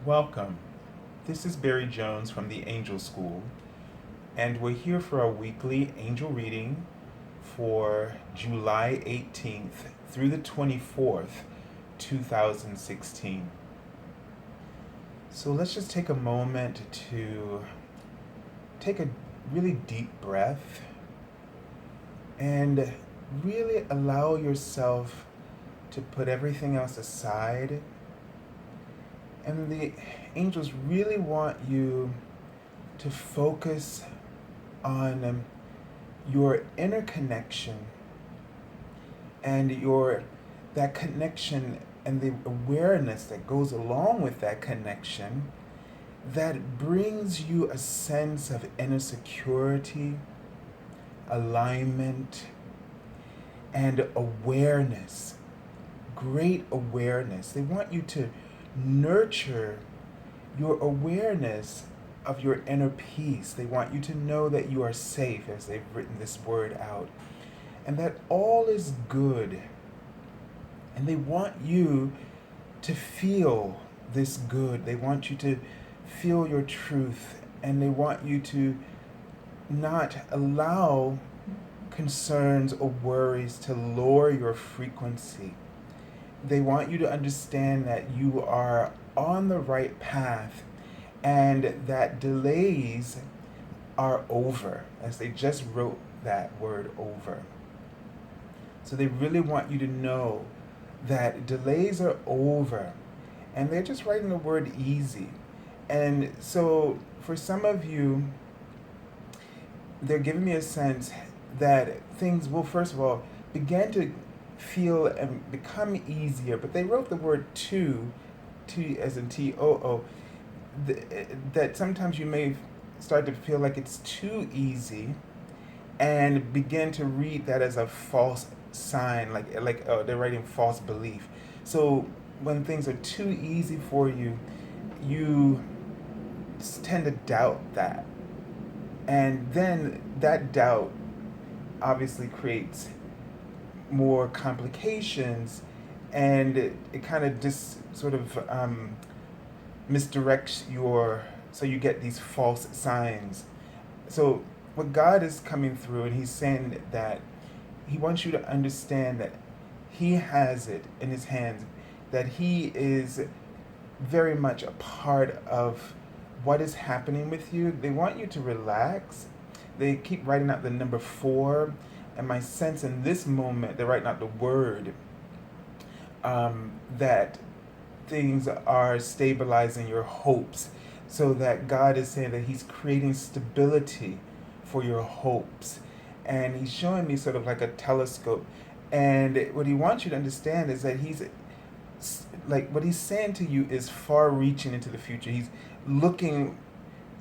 Welcome. This is Barry Jones from the Angel School, and we're here for our weekly angel reading for July 18th through the 24th, 2016. So let's just take a moment to take a really deep breath and really allow yourself to put everything else aside. And the angels really want you to focus on your inner connection and your that connection and the awareness that goes along with that connection that brings you a sense of inner security, alignment, and awareness. Great awareness. They want you to nurture your awareness of your inner peace. They want you to know that you are safe, as they've written this word out, and that all is good. And they want you to feel this good. They want you to feel your truth, and they want you to not allow concerns or worries to lower your frequency. They want you to understand that you are on the right path and that delays are over, as they just wrote that word over. So they really want you to know that delays are over, and they're just writing the word easy. And so for some of you, they're giving me a sense that things will, first of all, begin to feel and become easier. But they wrote the word T as in TOO, that sometimes you may start to feel like it's too easy and begin to read that as a false sign, like they're writing false belief. So when things are too easy for you, you tend to doubt that. And then that doubt obviously creates more complications, and it kind of just sort of misdirects so you get these false signs. So what God is coming through, and he's saying that he wants you to understand that he has it in his hands, that he is very much a part of what is happening with you. They want you to relax. They keep writing out the number 4, and my sense in this moment, they're writing out the word, that things are stabilizing your hopes, so that God is saying that he's creating stability for your hopes. And he's showing me sort of like a telescope. And what he wants you to understand is that he's like, what he's saying to you is far reaching into the future. He's looking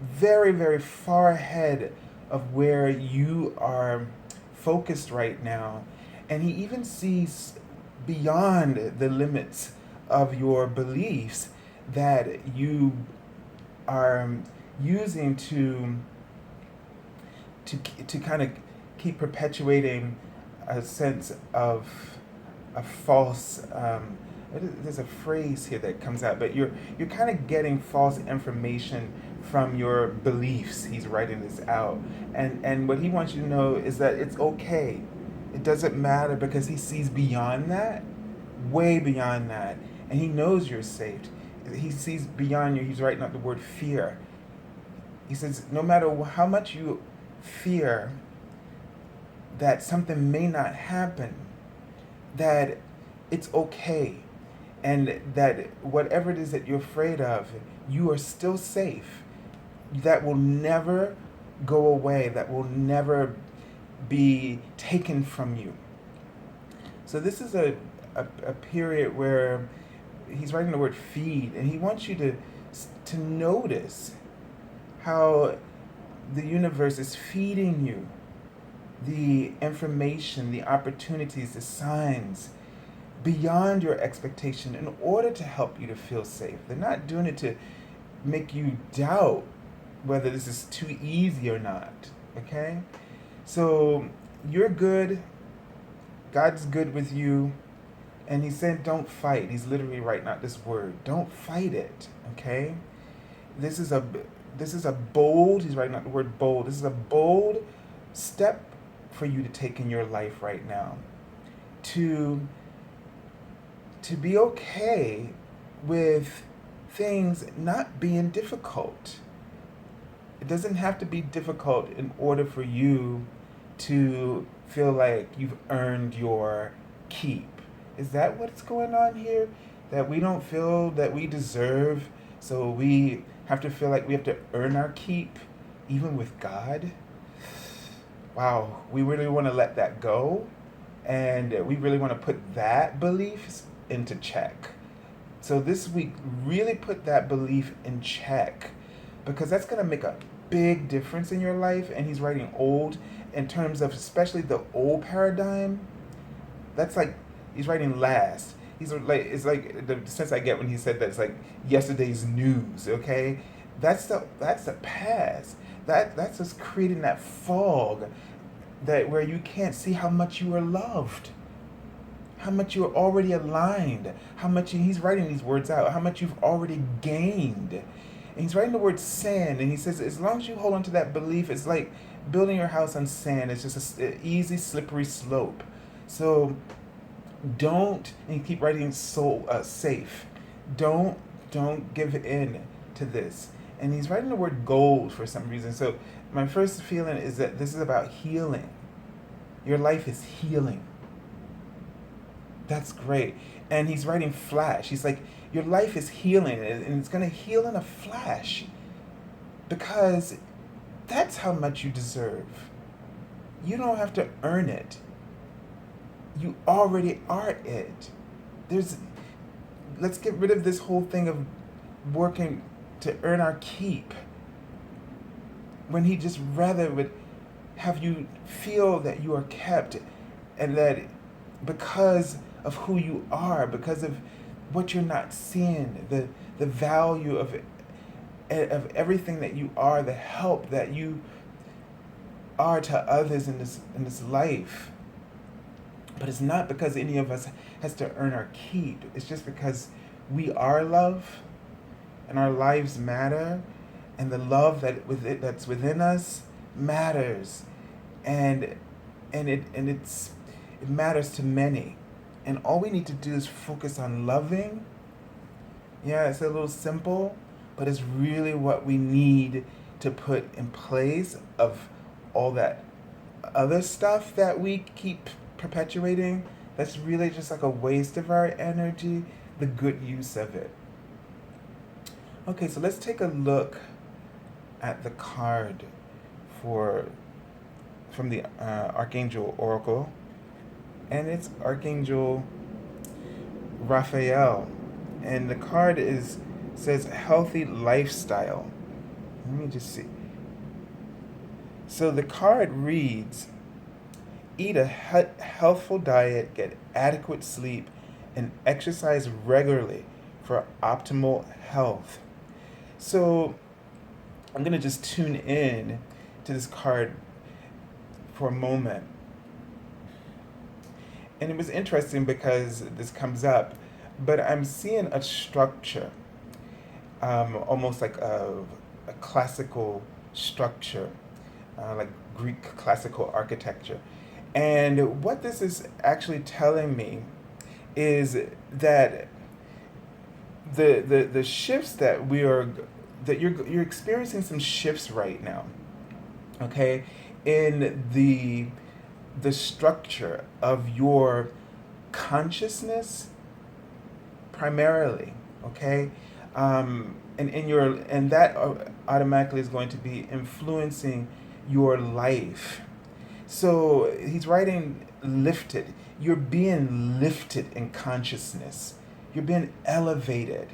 very, very far ahead of where you are focused right now. And he even sees beyond the limits of your beliefs that you are using to kind of keep perpetuating a sense of a false. There's a phrase here that comes out, but you're kind of getting false information from your beliefs. He's writing this out, and what he wants you to know is that it's okay. It doesn't matter, because he sees beyond that, way beyond that, and he knows you're saved. He sees beyond you. He's writing out the word fear. He says no matter how much you fear that something may not happen, that it's okay, and that whatever it is that you're afraid of, you are still safe. That will never go away. That will never be taken from you. So this is a period where he's writing the word feed, and he wants you to notice how the universe is feeding you the information, the opportunities, the signs beyond your expectation in order to help you to feel safe. They're not doing it to make you doubt whether this is too easy or not. Okay? So you're good. God's good with you. And he said, don't fight. He's literally writing out this word. Don't fight it, okay? This is a this is a bold, he's writing out the word bold. This is a bold step for you to take in your life right now. To be okay with things not being difficult. It doesn't have to be difficult in order for you to feel like you've earned your keep. Is that what's going on here? That we don't feel that we deserve, so we have to feel like we have to earn our keep, even with God? Wow, we really want to let that go, and we really want to put that belief into check. So this week, really put that belief in check, because that's going to make a big difference in your life. And he's writing old in terms of especially the old paradigm. That's like he's writing last. He's like, it's like the sense I get when he said that it's like yesterday's news. Okay, that's the past. That's just creating that fog, that where you can't see how much you are loved, how much you are already aligned, how much he's writing these words out, how much you've already gained. And he's writing the word sand, and he says as long as you hold on to that belief, it's like building your house on sand. It's just an easy, slippery slope. So don't, and you keep writing so safe. Don't give in to this. And he's writing the word gold for some reason. So my first feeling is that this is about healing. Your life is healing. That's great. And he's writing flash. He's like, your life is healing, and it's going to heal in a flash, because that's how much you deserve. You don't have to earn it. You already are it. Let's get rid of this whole thing of working to earn our keep, when he just rather would have you feel that you are kept, and that because of who you are, because of what you're not seeing, the value of everything that you are, the help that you are to others in this life. But it's not because any of us has to earn our keep. It's just because we are love, and our lives matter, and the love that's within us matters, and it matters to many. And all we need to do is focus on loving. Yeah, it's a little simple, but it's really what we need to put in place of all that other stuff that we keep perpetuating. That's really just like a waste of our energy, the good use of it. Okay, so let's take a look at the card from the Archangel Oracle. And it's Archangel Raphael. And the card says healthy lifestyle. Let me just see. So the card reads, eat a healthful diet, get adequate sleep, and exercise regularly for optimal health. So I'm going to just tune in to this card for a moment. And it was interesting because this comes up, but I'm seeing a structure, almost like a classical structure, like Greek classical architecture. And what this is actually telling me is that the shifts that you're experiencing some shifts right now, okay, in the structure of your consciousness primarily, okay, and that automatically is going to be influencing your life. So he's writing lifted. You're being lifted in consciousness. You're being elevated.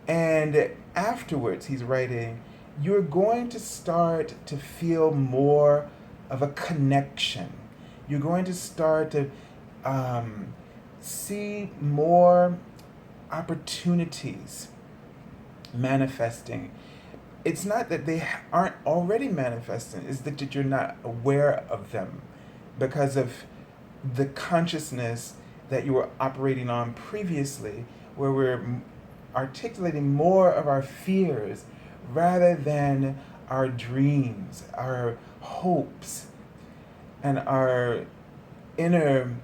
And afterwards, he's writing, you're going to start to feel more of a connection. You're going to start to see more opportunities manifesting. It's not that they aren't already manifesting, it's that you're not aware of them because of the consciousness that you were operating on previously, where we're articulating more of our fears rather than our dreams, our hopes, and our inner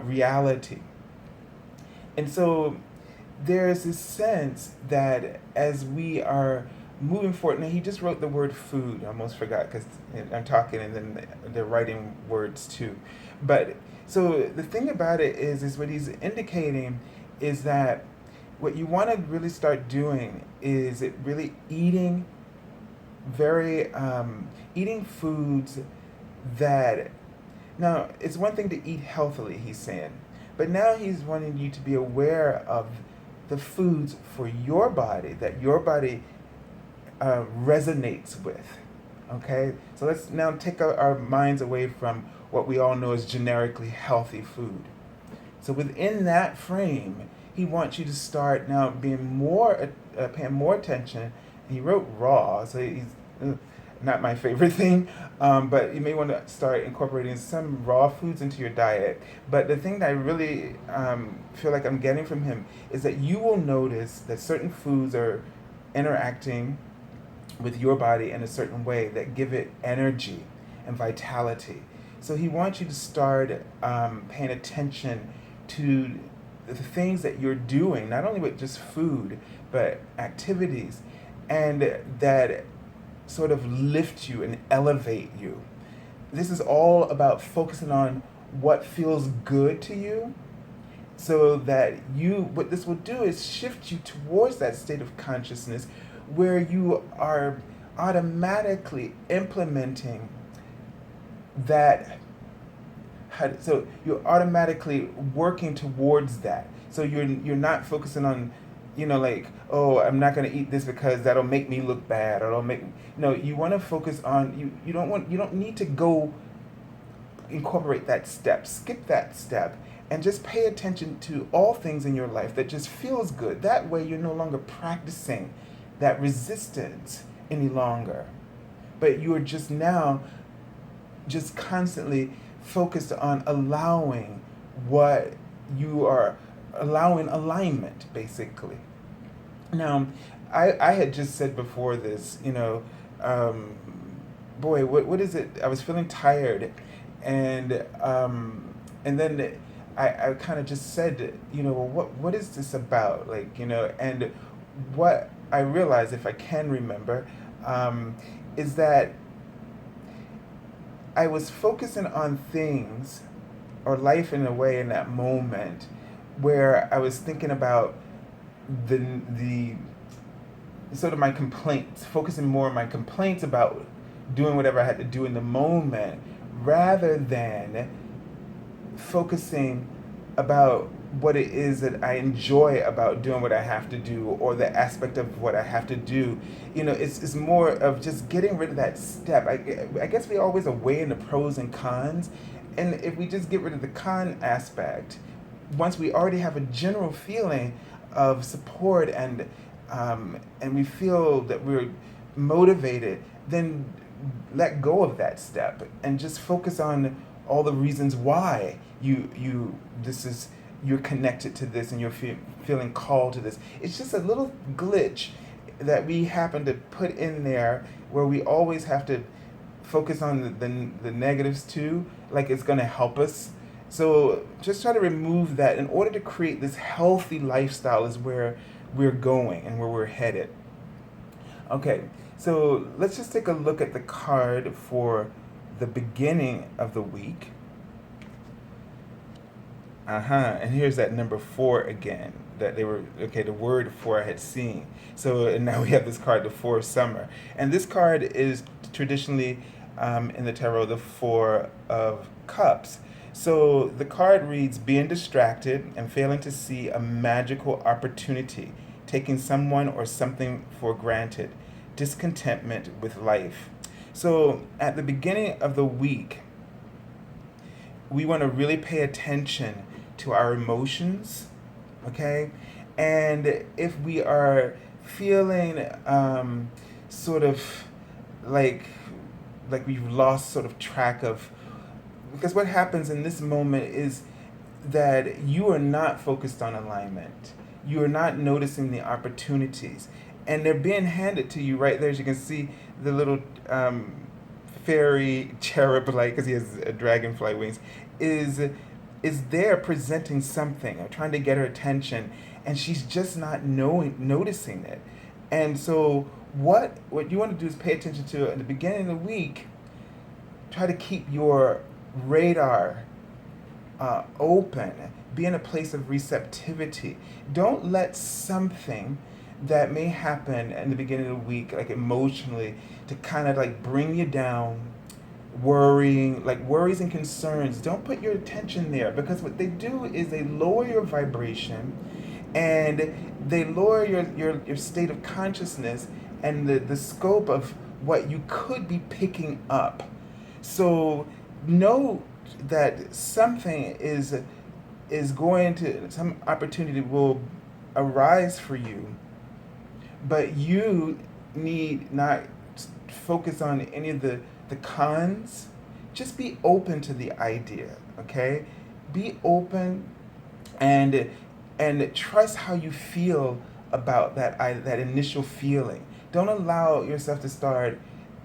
reality. And so there's this sense that as we are moving forward, and he just wrote the word food. I almost forgot because I'm talking and then they're writing words too. But so the thing about it is what he's indicating is that what you want to really start doing is it really eating very eating foods that, now it's one thing to eat healthily, he's saying, but now he's wanting you to be aware of the foods for your body that your body resonates with. Okay, so let's now take our minds away from what we all know as generically healthy food. So within that frame, he wants you to start now being more, paying more attention. He wrote raw, so he's not my favorite thing, but you may want to start incorporating some raw foods into your diet. But the thing that I really feel like I'm getting from him is that you will notice that certain foods are interacting with your body in a certain way that give it energy and vitality. So he wants you to start paying attention to the things that you're doing, not only with just food, but activities, and that sort of lift you and elevate you. This is all about focusing on what feels good to you, so that what this will do is shift you towards that state of consciousness where you are automatically implementing that. So you're automatically working towards that. So you're not focusing on, like, oh, I'm not going to eat this because that'll make me look bad, or it'll make. No, you want to focus on you don't need to go incorporate that step. Skip that step and just pay attention to all things in your life that just feels good. That way you're no longer practicing that resistance any longer, but you are just now just constantly focused on allowing what you are allowing alignment, basically. Now, I had just said before this, boy, what is it? I was feeling tired, and then I kind of just said, well, what is this about? Like, and what I realized, if I can remember, is that I was focusing on things or life in a way in that moment where I was thinking about the sort of my complaints, focusing more on my complaints about doing whatever I had to do in the moment, rather than focusing about what it is that I enjoy about doing what I have to do, or the aspect of what I have to do. It's more of just getting rid of that step. I guess we always are weighing the pros and cons, and if we just get rid of the con aspect, once we already have a general feeling of support and we feel that we're motivated, then let go of that step and just focus on all the reasons why you're connected to this and you're feeling called to this. It's just a little glitch that we happen to put in there where we always have to focus on the negatives too, like it's going to help us. So just try to remove that in order to create this healthy lifestyle is where we're going and where we're headed. Okay, so let's just take a look at the card for the beginning of the week. And here's that number 4 again. That they were, okay, the word 4 I had seen. So and now we have this card, the 4 of summer. And this card is traditionally in the tarot the 4 of cups. So the card reads, being distracted and failing to see a magical opportunity, taking someone or something for granted, discontentment with life. So at the beginning of the week, we want to really pay attention to our emotions, okay? And if we are feeling sort of like we've lost sort of track of, because what happens in this moment is that you are not focused on alignment. You are not noticing the opportunities. And they're being handed to you right there. As you can see, the little fairy cherub, like, because he has dragonfly wings, is is there presenting something or trying to get her attention, and she's just not noticing it. And so what you want to do is pay attention to at the beginning of the week. Try to keep your radar open, be in a place of receptivity. Don't let something that may happen in the beginning of the week, like emotionally, to kind of like bring you down, worrying, like worries and concerns. Don't put your attention there, because what they do is they lower your vibration, and they lower your state of consciousness and the scope of what you could be picking up. So know that something is going to, some opportunity will arise for you, but you need not focus on any of the cons. Just be open to the idea, okay? Be open, and trust how you feel about that initial feeling. Don't allow yourself to start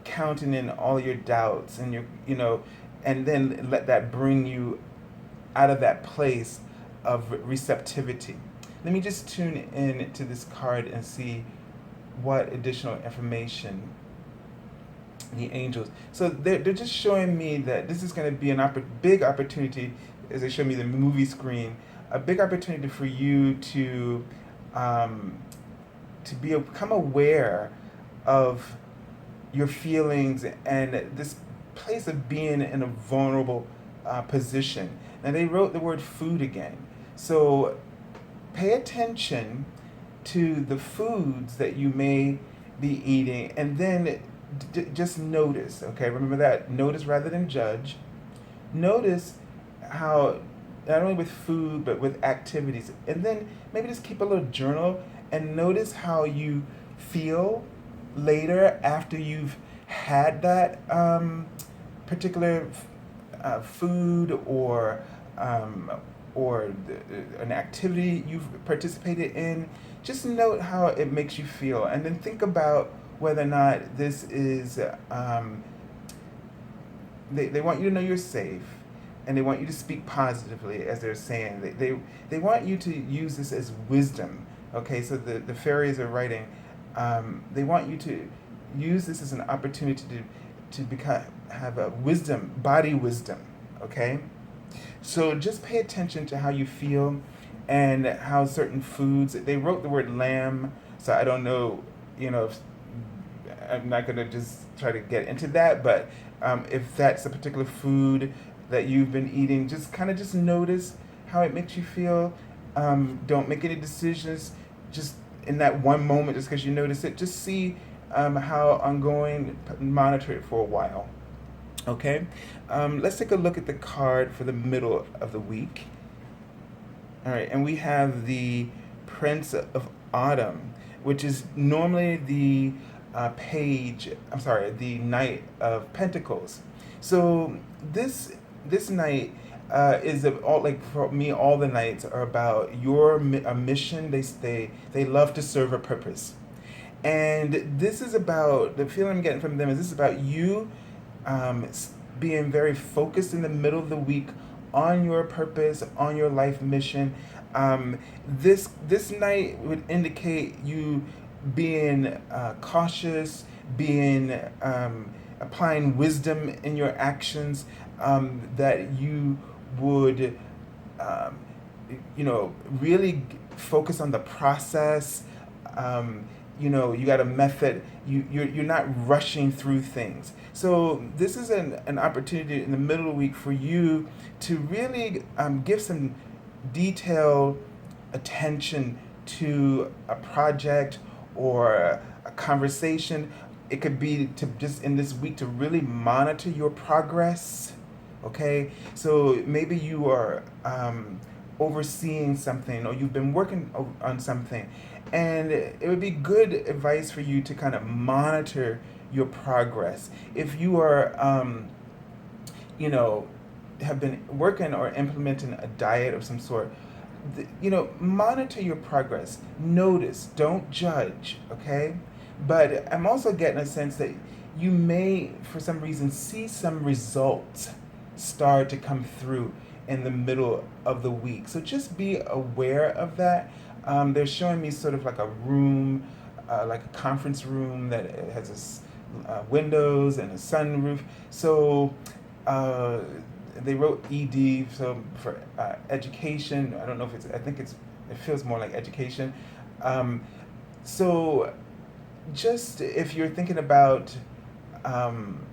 counting in all your doubts and and then let that bring you out of that place of receptivity. Let me just tune in to this card and see what additional information the angels. So they're just showing me that this is going to be big opportunity, as they show me the movie screen, a big opportunity for you to become aware of your feelings and this place of being in a vulnerable position. And they wrote the word food again. So pay attention to the foods that you may be eating, and then just notice, okay? Remember that. Notice rather than judge. Notice how, not only with food, but with activities. And then maybe just keep a little journal and notice how you feel later after you've had that particular food or an activity you've participated in. Just note how it makes you feel, and then think about whether or not this is, they want you to know you're safe, and they want you to speak positively, as they're saying. They want you to use this as wisdom, okay? So the fairies are writing, they want you to use this as an opportunity to have a wisdom, body wisdom, okay? So just pay attention to how you feel and how certain foods, they wrote the word lamb, so I don't know, if, I'm not going to just try to get into that, but if that's a particular food that you've been eating, just notice how it makes you feel. Don't make any decisions just in that one moment just because you notice it. Just see how ongoing, monitor it for a while. Okay, let's take a look at the card for the middle of the week. All right, and we have the Prince of Autumn, which is normally the the Knight of Pentacles. So this night is all, like, for me, all the nights are about your mission. They love to serve a purpose, and this is about, the feeling I'm getting from them is this is about you being very focused in the middle of the week on your purpose, on your life mission. This night would indicate you being cautious, being applying wisdom in your actions, that you would really focus on the process. You got a method. You're not rushing through things. So this is an opportunity in the middle of the week for you to really give some detailed attention to a project or a conversation. It could be to just in this week to really monitor your progress. Okay, so maybe you are overseeing something, or you've been working on something, and it would be good advice for you to kind of monitor your progress. If you are, have been working or implementing a diet of some sort, monitor your progress. Notice, don't judge, okay? But I'm also getting a sense that you may, for some reason, see some results start to come through in the middle of the week. So just be aware of that. They're showing me sort of like a room, like a conference room that has windows and a sunroof. So uh, they wrote ED, so for education. I don't know if it's. I think it feels more like education. Um, so just if you're thinking about um,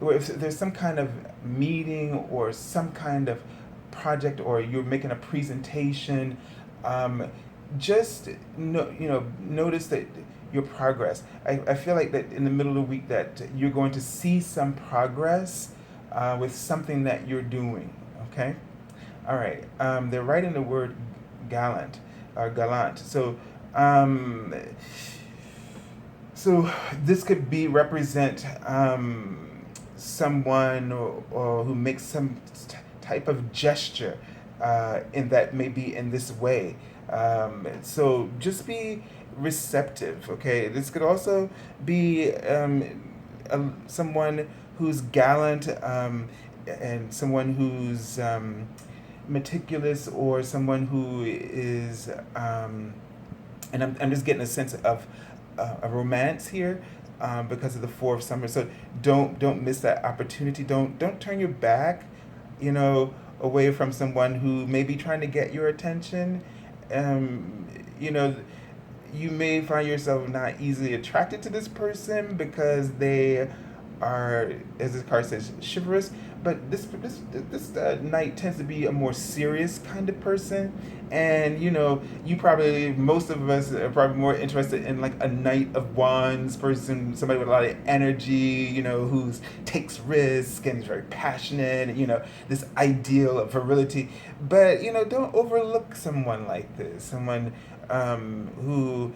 or if there's some kind of meeting or some kind of project or you're making a presentation, um, just notice that your progress. I feel like that in the middle of the week that you're going to see some progress with something that you're doing. Okay, all right. They're writing the word gallant or gallant. Um, so this could be represent someone or who makes some type of gesture in that maybe in this way. So just be receptive. Okay, this could also be someone who's gallant and someone who's meticulous or someone who is and I'm just getting a sense of a romance here because of the Four of Summer. So don't miss that opportunity. Don't turn your back, you know, away from someone who may be trying to get your attention. Um, you know, you may find yourself not easily attracted to this person because they are, as this card says, chivalrous. But this knight tends to be a more serious kind of person, and you probably most of us are probably more interested in like a knight of wands person, somebody with a lot of energy, who's takes risk and is very passionate, this ideal of virility. But don't overlook someone like this, someone who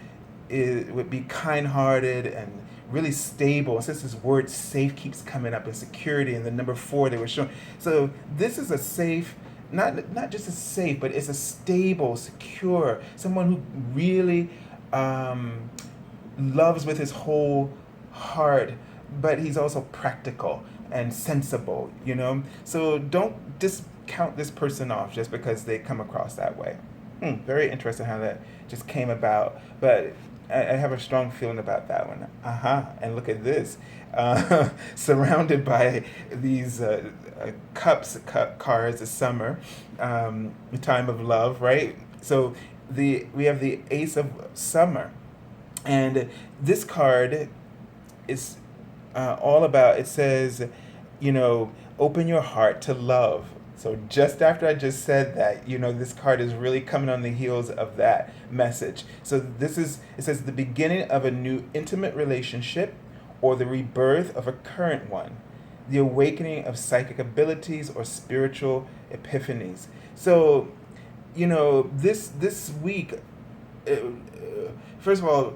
would be kind-hearted and really stable. Since this word safe keeps coming up, and security, and the number 4 they were showing, so this is a safe, not just a safe, but it's a stable, secure, someone who really loves with his whole heart, but he's also practical and sensible. So don't discount this person off just because they come across that way. Very interesting how that just came about, but I have a strong feeling about that one. And look at this. Surrounded by these cards of summer, the time of love, right? So we have the Ace of Summer. And this card is all about, it says, open your heart to love. So just after I just said that, this card is really coming on the heels of that message. So it says the beginning of a new intimate relationship or the rebirth of a current one, the awakening of psychic abilities or spiritual epiphanies. So, this week, first of all,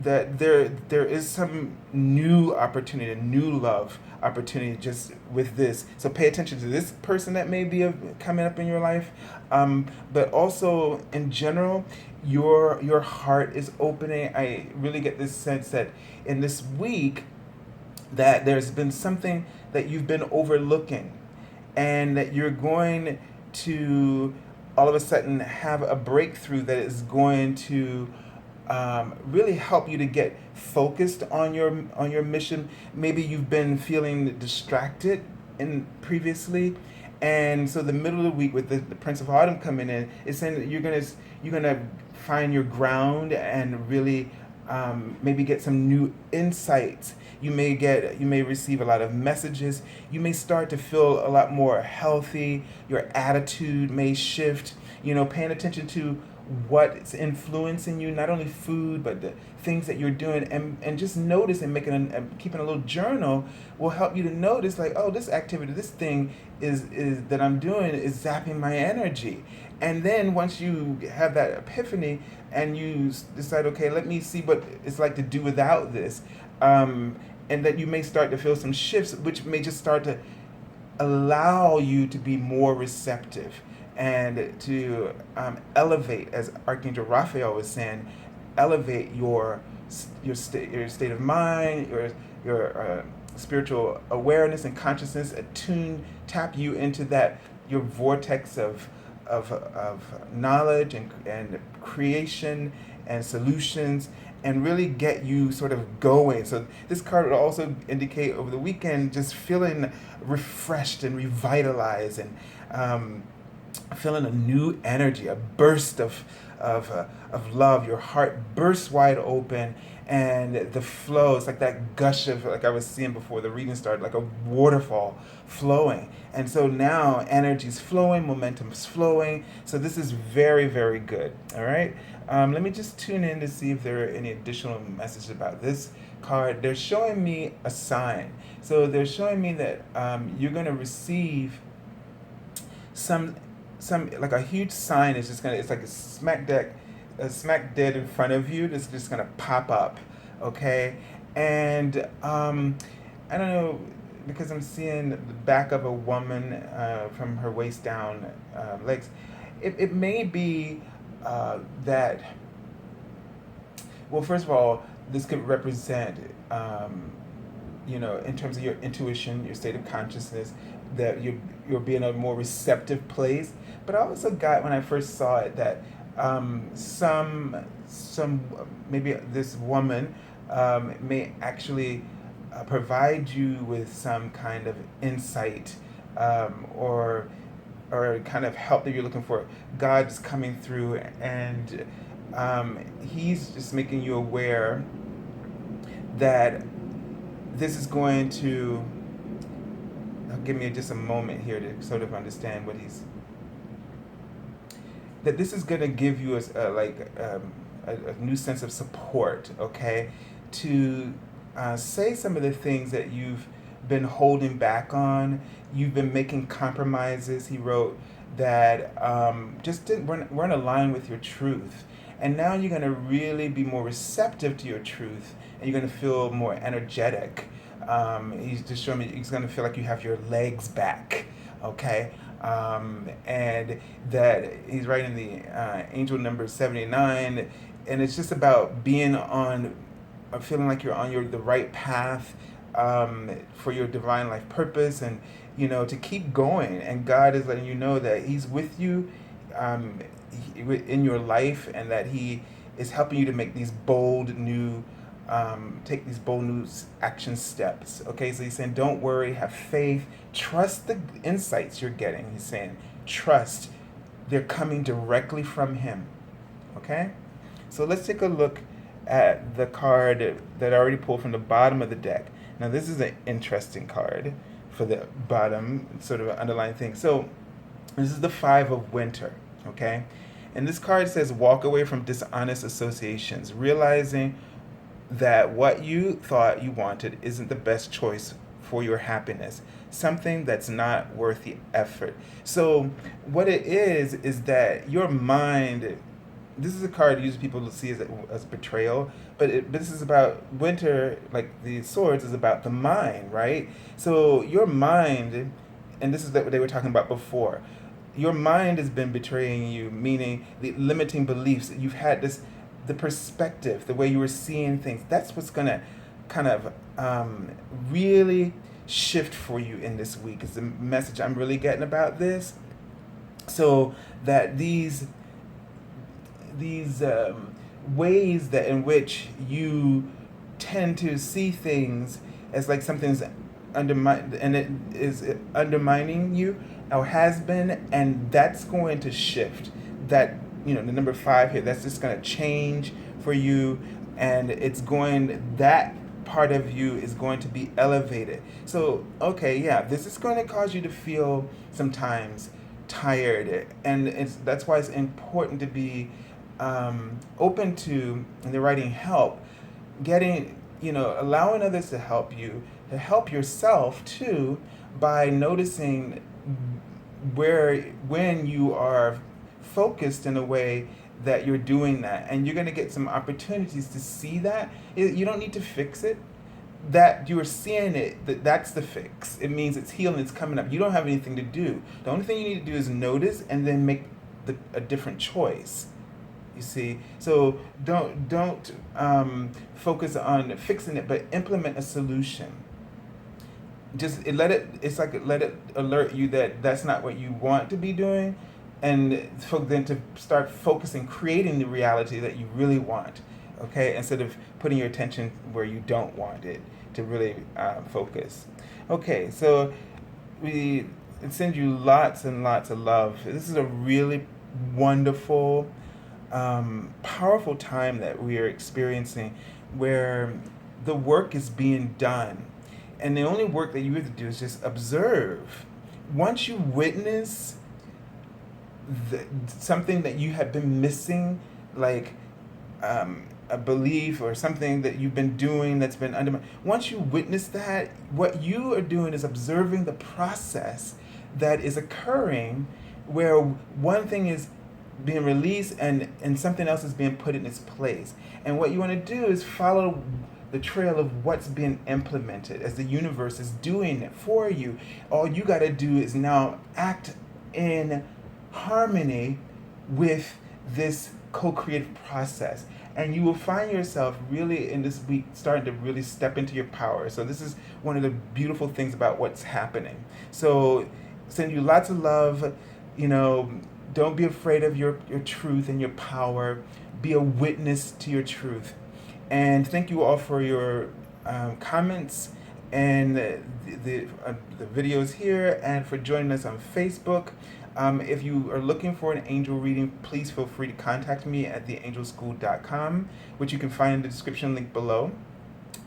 that there is some new opportunity, a new love opportunity just with this. So pay attention to this person that may be coming up in your life, but also in general, your heart is opening. I really get this sense that in this week that there's been something that you've been overlooking, and that you're going to all of a sudden have a breakthrough that is going to really help you to get focused on your mission. Maybe you've been feeling distracted previously, and so the middle of the week with the Prince of Autumn coming in, it's saying that you're gonna find your ground and really maybe get some new insights. You may receive a lot of messages. You may start to feel a lot more healthy. Your attitude may shift. Paying attention to what's influencing you, not only food, but the things that you're doing, and just notice and keeping a little journal will help you to notice, like, oh, this activity, this thing is that I'm doing is zapping my energy. And then once you have that epiphany and you decide, okay, let me see what it's like to do without this, and that you may start to feel some shifts, which may just start to allow you to be more receptive and to elevate, as Archangel Raphael was saying, elevate your state of mind, your spiritual awareness and consciousness, tap you into that your vortex of knowledge and creation and solutions, and really get you sort of going. So this card would also indicate over the weekend just feeling refreshed and revitalized, and feeling a new energy, a burst of love. Your heart bursts wide open, and the flow, it's like that gush of, like I was seeing before the reading started, like a waterfall flowing. And so now energy's flowing, momentum's flowing. So this is very, very good. All right. Let me just tune in to see if there are any additional messages about this card. They're showing me a sign. So they're showing me that you're going to receive some like a huge sign is just gonna, it's like a smack dead in front of you that's just gonna pop up, okay? And I don't know, because I'm seeing the back of a woman from her waist down, legs. It may be that, well, first of all, this could represent, in terms of your intuition, your state of consciousness, that you're being a more receptive place. But I also got, when I first saw it, that some maybe this woman may actually provide you with some kind of insight, or kind of help that you're looking for. God's coming through, and he's just making you aware that this is going to, give me just a moment here to sort of understand what that this is going to give you a new sense of support, okay, to say some of the things that you've been holding back on. You've been making compromises, he wrote, that weren't aligned with your truth. And now you're going to really be more receptive to your truth, and you're going to feel more energetic. He's just showing me, he's going to feel like you have your legs back, okay? And that he's writing the angel number 79, and it's just about being on, feeling like you're on the right path for your divine life purpose, and to keep going. And God is letting you know that he's with you in your life, and that he is helping you to make these bold new take these bold new action steps. Okay, so he's saying, don't worry, have faith, trust the insights you're getting. He's saying, trust, they're coming directly from him. Okay, so let's take a look at the card that I already pulled from the bottom of the deck. Now this is an interesting card for the bottom, sort of an underlying thing. So this is the 5 of Winter. Okay, and this card says, walk away from dishonest associations, realizing that what you thought you wanted isn't the best choice for your happiness, something that's not worth the effort. So what it is that your mind, this is a card usually people see as betrayal, but this is about Winter, like the swords, is about the mind, right? So your mind, and this is what they were talking about before, your mind has been betraying you, meaning the limiting beliefs. You've had the perspective, the way you were seeing things. That's what's going to kind of really shift for you in this week, is the message I'm really getting about this. So that these ways that in which you tend to see things as like something's undermined, and it is undermining you, or has been, and that's going to shift. That, the number 5 here, that's just going to change for you, and that part of you is going to be elevated. So, okay, yeah, this is going to cause you to feel sometimes tired, and that's why it's important to be open to, and they're writing, help, getting, allowing others to help you, to help yourself too, by noticing when you are focused in a way that you're doing that, and you're going to get some opportunities to see that. You don't need to fix it, that you're seeing it, that's the fix. It means it's healing, it's coming up. You don't have anything to do. The only thing you need to do is notice and then make a different choice. You see, so don't focus on fixing it, but implement a solution. Just let it alert you that that's not what you want to be doing, and then to start focusing, creating the reality that you really want. Okay, instead of putting your attention where you don't want it, to really focus. Okay, so we send you lots and lots of love. This is a really wonderful, powerful time that we are experiencing, where the work is being done. And the only work that you have to do is just observe. Once you witness something that you have been missing, like a belief or something that you've been doing that's been undermined, once you witness that, what you are doing is observing the process that is occurring, where one thing is being released and something else is being put in its place. And what you want to do is follow the trail of what's being implemented as the universe is doing it for you. All you got to do is now act in harmony with this co-creative process. And you will find yourself really in this week starting to really step into your power. So this is one of the beautiful things about what's happening. So send you lots of love. Don't be afraid of your truth and your power. Be a witness to your truth. And thank you all for your comments and the videos here, and for joining us on Facebook. If you are looking for an angel reading, please feel free to contact me at theangelschool.com, which you can find in the description link below.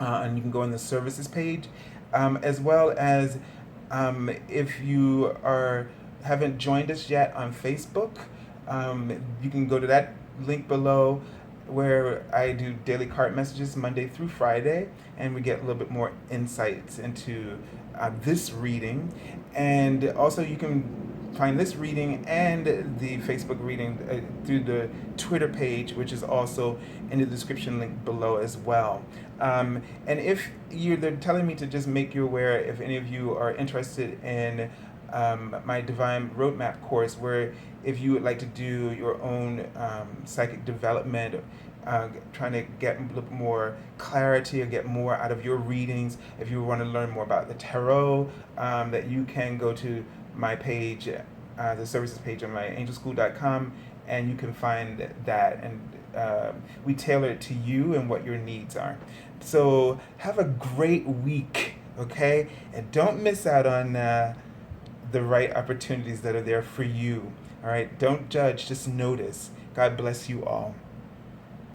And you can go on the services page. As well as if you haven't joined us yet on Facebook, you can go to that link below, where I do daily card messages Monday through Friday, and we get a little bit more insights into this reading. And also you can find this reading and the Facebook reading through the Twitter page, which is also in the description link below as well. And if they're telling me to just make you aware, if any of you are interested in my Divine Roadmap course, where if you would like to do your own psychic development, trying to get a little more clarity or get more out of your readings, if you want to learn more about the tarot, that you can go to my page, the services page on myangelschool.com, and you can find that, and we tailor it to you and what your needs are. So have a great week, okay? And don't miss out on the right opportunities that are there for you. All right, don't judge, just notice. God bless you all.